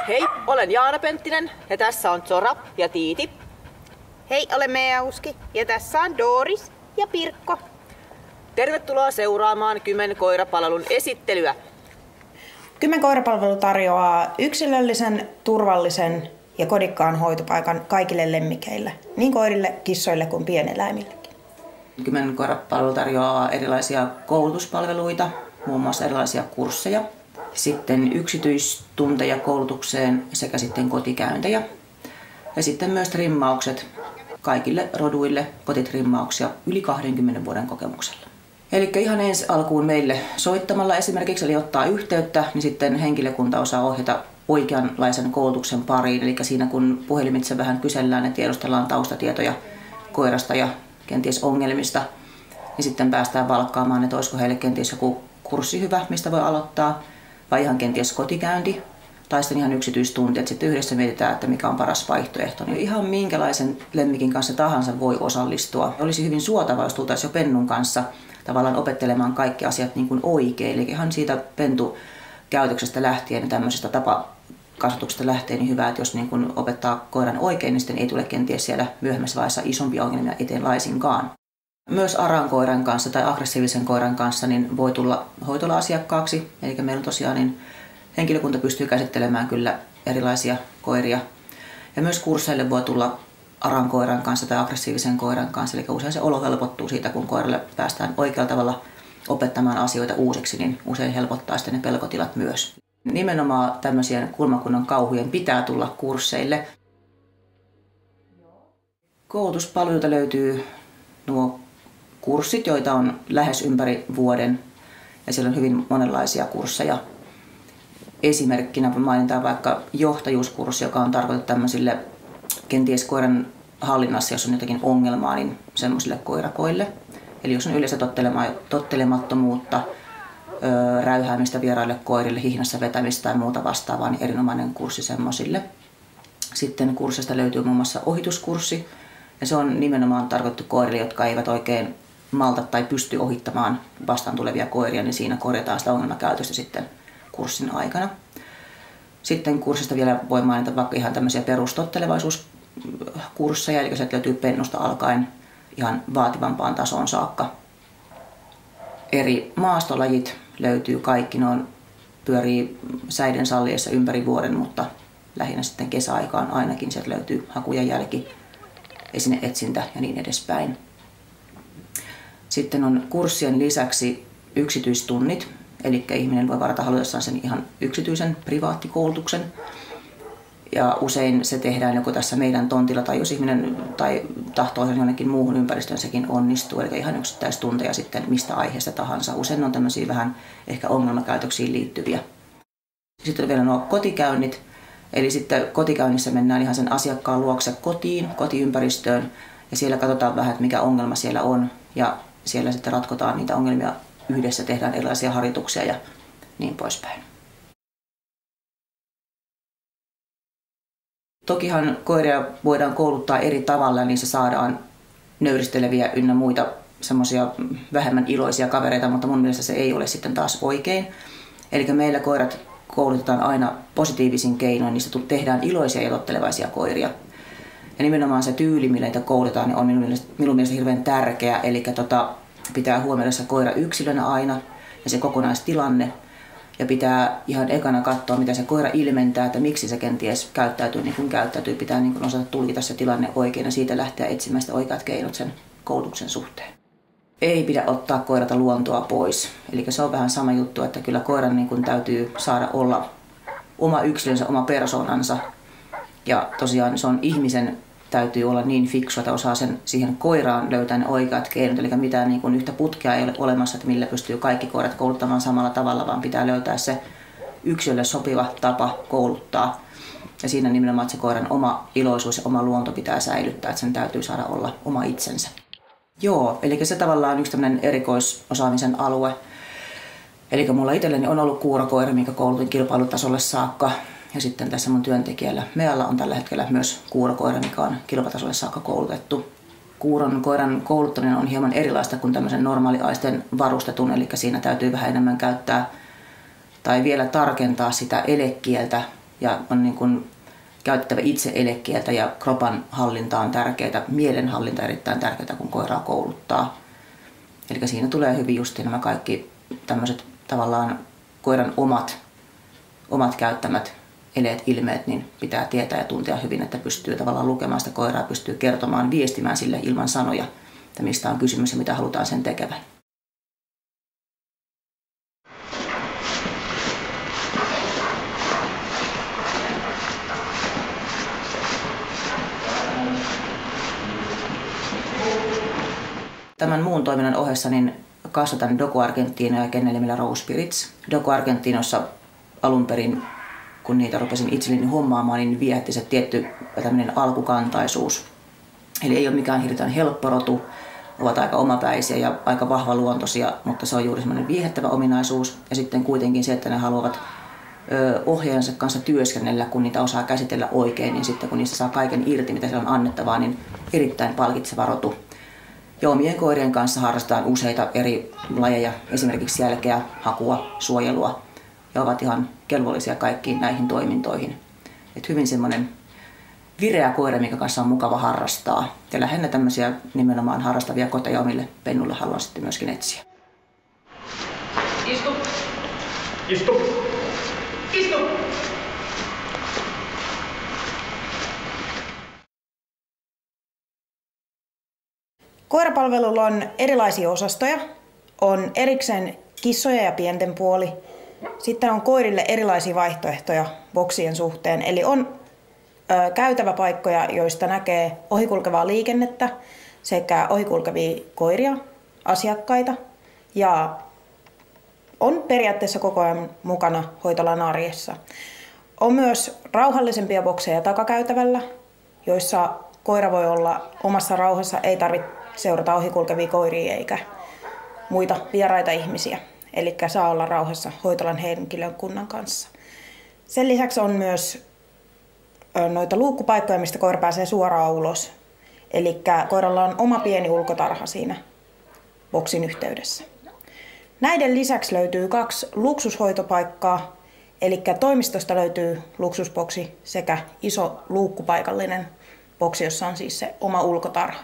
Hei, olen Jaana Penttinen ja tässä on Zora ja Tiiti. Hei, olen Meauski ja tässä on Doris ja Pirkko. Tervetuloa seuraamaan Kymen koirapalvelun esittelyä. Kymen koirapalvelu tarjoaa yksilöllisen, turvallisen ja kodikkaan hoitopaikan kaikille lemmikeille, niin koirille, kissoille kuin pieneläimillekin. Kymen koirapalvelu tarjoaa erilaisia koulutuspalveluita, muun muassa erilaisia kursseja, sitten yksityistunteja koulutukseen sekä sitten kotikäyntejä. Ja sitten myös trimmaukset kaikille roduille, kotitrimmauksia yli 20 vuoden kokemuksella. Eli ihan ensi alkuun meille soittamalla esimerkiksi, eli ottaa yhteyttä, niin sitten henkilökunta osaa ohjata oikeanlaisen koulutuksen pariin. Eli siinä kun puhelimitse vähän kysellään ja tiedustellaan taustatietoja koirasta ja kenties ongelmista, niin sitten päästään valkkaamaan, että olisiko heille kenties joku kurssi hyvä, mistä voi aloittaa, vai ihan kenties kotikäynti, tai sitten ihan yksityistunti, että sitten yhdessä mietitään, että mikä on paras vaihtoehto. Niin ihan minkälaisen lemmikin kanssa tahansa voi osallistua. Olisi hyvin suotavaa, jos tultaisiin jo pennun kanssa tavallaan opettelemaan kaikki asiat niin kuin oikein. Eli ihan siitä pentukäytöksestä lähtien ja tämmöisestä tapakasvatuksesta lähtien niin hyvä, että jos niin kuin opettaa koiran oikein, niin sitten ei tule kenties siellä myöhemmässä vaiheessa isompia ongelmia eteen laisinkaan. Myös aran koiran kanssa tai aggressiivisen koiran kanssa niin voi tulla hoitola-asiakkaaksi. Eli meillä on tosiaan niin henkilökunta pystyy käsittelemään kyllä erilaisia koiria. Ja myös kursseille voi tulla aran koiran kanssa tai aggressiivisen koiran kanssa. Eli usein se olo helpottuu siitä, kun koiralle päästään oikealla tavalla opettamaan asioita uusiksi, niin usein helpottaa sitten ne pelkotilat myös. Nimenomaan tämmöisien kulmakunnan kauhujen pitää tulla kursseille. Koulutuspalveluilta löytyy nuo kurssit, joita on lähes ympäri vuoden. Ja siellä on hyvin monenlaisia kursseja. Esimerkkinä mainitaan vaikka johtajuuskurssi, joka on tarkoitettu tämmöisille kenties koiran hallinnassa, jos on jotakin ongelmaa, niin semmoisille koirakoille. Eli jos on yleensä tottelemattomuutta, räyhäämistä vieraille koirille, hihnassa vetämistä tai muuta vastaavaa, niin erinomainen kurssi semmoisille. Sitten kurssista löytyy muun muassa ohituskurssi, ja se on nimenomaan tarkoitettu koirille, jotka eivät oikein malta tai pysty ohittamaan vastaan tulevia koiria, niin siinä korjataan sitä ongelmakäytöstä sitten kurssin aikana. Sitten kurssista vielä voi mainita vaikka ihan tämmöisiä perustottelevaisuuskursseja, eli sieltä löytyy pennusta alkaen ihan vaativampaan tasoon saakka. Eri maastolajit löytyy kaikki, ne pyörii säiden salliessa ympäri vuoden, mutta lähinnä sitten kesäaikaan ainakin sieltä löytyy haku ja jälki, esineetsintä ja niin edespäin. Sitten on kurssien lisäksi yksityistunnit, eli ihminen voi varata halutessaan sen ihan yksityisen privaattikoulutuksen. Ja usein se tehdään joko tässä meidän tontilla tai jos ihminen tai tahtoo sen jonnekin muuhun ympäristöön, sekin onnistuu. Eli ihan yksittäistunteja sitten mistä aiheesta tahansa. Usein on tämmöisiä vähän ehkä ongelmakäytöksiin liittyviä. Sitten on vielä nuo kotikäynnit. Eli sitten kotikäynnissä mennään ihan sen asiakkaan luokse kotiin, kotiympäristöön. Ja siellä katsotaan vähän, että mikä ongelma siellä on. Ja siellä sitten ratkotaan niitä ongelmia yhdessä, tehdään erilaisia harjoituksia ja niin poispäin. Tokihan koiria voidaan kouluttaa eri tavalla, niin se saadaan nöyristeleviä ynnä muita semmoisia vähemmän iloisia kavereita, mutta mun mielestä se ei ole sitten taas oikein. Eli meillä koirat koulutetaan aina positiivisin keinoin, niistä tehdään iloisia ja tottelevaisia koiria. Ja nimenomaan se tyyli, millä niitä koulutetaan, niin on minun mielestä hirveän tärkeä. Eli pitää huomioida se koira yksilönä aina ja se kokonaistilanne. Ja pitää ihan ekana katsoa, mitä se koira ilmentää, että miksi se kenties käyttäytyy niin kuin käyttäytyy. Pitää niin kuin osata tulkita se tilanne oikein ja siitä lähteä etsimään sitä oikeat keinot sen koulutuksen suhteen. Ei pidä ottaa koirata luontoa pois. Eli se on vähän sama juttu, että kyllä koiran niin kuin täytyy saada olla oma yksilönsä, oma persoonansa. Ja tosiaan se on ihmisen täytyy olla niin fiksu, että osaa siihen koiraan löytää ne oikeat keinot. Eli mitään niin kuin yhtä putkea ei ole olemassa, että millä pystyy kaikki koirat kouluttamaan samalla tavalla, vaan pitää löytää se yksilölle sopiva tapa kouluttaa. Ja siinä nimenomaan, että se koiran oma iloisuus ja oma luonto pitää säilyttää, että sen täytyy saada olla oma itsensä. Joo, eli se tavallaan on yksi tämmöinen erikoisosaamisen alue. Eli mulla itselleni on ollut kuurokoira, minkä koulutin kilpailutasolle saakka. Ja sitten tässä mun työntekijällä Mealla on tällä hetkellä myös kuurokoira, mikä on kilpatasolle saakka koulutettu. Kuuron koiran kouluttaminen on hieman erilaista kuin tämmöisen normaaliaisten varustetun, eli siinä täytyy vähän enemmän käyttää tai vielä tarkentaa sitä elekieltä ja on niin kuin käytettävä itse elekieltä ja kropan hallinta on tärkeää, mielenhallinta erittäin tärkeää, kun koiraa kouluttaa. Eli siinä tulee hyvin justi nämä kaikki tämmöiset tavallaan koiran omat käyttämät eleet, ilmeet, niin pitää tietää ja tuntea hyvin, että pystyy tavallaan lukemaan sitä koiraa, pystyy kertomaan, viestimään sille ilman sanoja, että mistä on kysymys ja mitä halutaan sen tekevän. Tämän muun toiminnan ohessa niin kasvatan Dogo Argentinoa ja kennellimillä Rose Spirits. Dogo Argentinossa alun perin, kun niitä rupesin itselleni hommaamaan, niin viehätti se tietty tämmöinen alkukantaisuus. Eli ei ole mikään hirveän helppo rotu, ovat aika omapäisiä ja aika vahvaluontoisia, mutta se on juuri semmoinen viehättävä ominaisuus. Ja sitten kuitenkin se, että ne haluavat ohjaajansa kanssa työskennellä, kun niitä osaa käsitellä oikein, niin sitten kun niistä saa kaiken irti, mitä siellä on annettavaa, niin erittäin palkitseva rotu. Ja omien koirien kanssa harrastetaan useita eri lajeja, esimerkiksi jälkeä, hakua, suojelua, ja ovat ihan kelvollisia kaikkiin näihin toimintoihin. Et hyvin semmoinen vireä koira, minkä kanssa on mukava harrastaa. Ja lähinnä tämmöisiä nimenomaan harrastavia koteja omille pennulle haluan sitten myöskin etsiä. Istu! Istu! Istu! Koirapalvelulla on erilaisia osastoja. On erikseen kissoja ja pienten puoli. Sitten on koirille erilaisia vaihtoehtoja boksien suhteen. Eli on käytäväpaikkoja, joista näkee ohikulkevaa liikennettä sekä ohikulkevia koiria, asiakkaita. Ja on periaatteessa koko ajan mukana hoitolan arjessa. On myös rauhallisempia bokseja takakäytävällä, joissa koira voi olla omassa rauhassa, ei tarvitse seurata ohikulkevia koiria eikä muita vieraita ihmisiä. Eli saa olla rauhassa hoitolan henkilökunnan kanssa. Sen lisäksi on myös noita luukkupaikkoja, mistä koira pääsee suoraan ulos. Eli koiralla on oma pieni ulkotarha siinä boksin yhteydessä. Näiden lisäksi löytyy 2 luksushoitopaikkaa. Eli toimistosta löytyy luksusboksi sekä iso luukkupaikallinen boksi, jossa on siis se oma ulkotarha.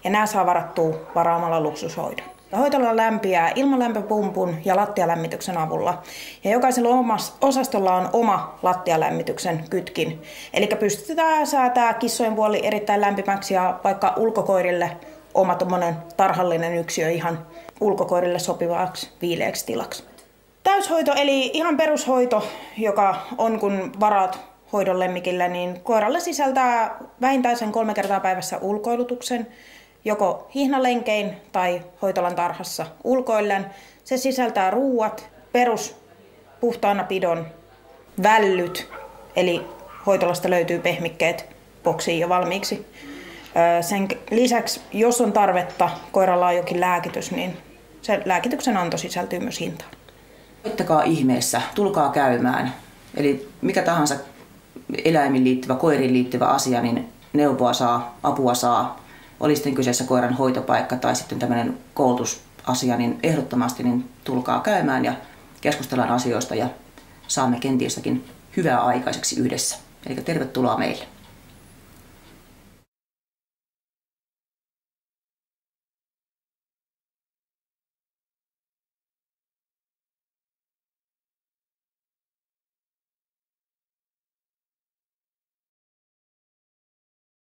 Ja nämä saa varattua varaamalla luksushoidon. Hoitola lämpiää ilmalämpöpumpun ja lattialämmityksen avulla. Ja jokaisella osastolla on oma lattialämmityksen kytkin. Eli pystytään säätämään kissojen puoli erittäin lämpimäksi ja vaikka ulkokoirille oma tommonen tarhallinen yksiö ihan ulkokoirille sopivaksi viileäksi tilaksi. Täyshoito eli ihan perushoito, joka on kun varaat hoidon lemmikille, niin koiralle sisältää vähintään sen 3 kertaa päivässä ulkoilutuksen, joko hihnalenkein tai hoitolan tarhassa ulkoillen. Se sisältää ruuat, perus puhtaanapidon, vällyt, eli hoitolasta löytyy pehmikkeet boksiin jo valmiiksi. Sen lisäksi, jos on tarvetta, koiralla on jokin lääkitys, niin se lääkityksen anto sisältyy myös hintaan. Koittakaa ihmeessä, tulkaa käymään. Eli mikä tahansa eläimiin liittyvä, koiriin liittyvä asia, niin neuvoa saa, apua saa. Oli sitten kyseessä koiran hoitopaikka tai sitten tämmöinen koulutusasia, niin ehdottomasti niin tulkaa käymään ja keskustellaan asioista ja saamme kenties hyvää aikaiseksi yhdessä. Eli tervetuloa meille.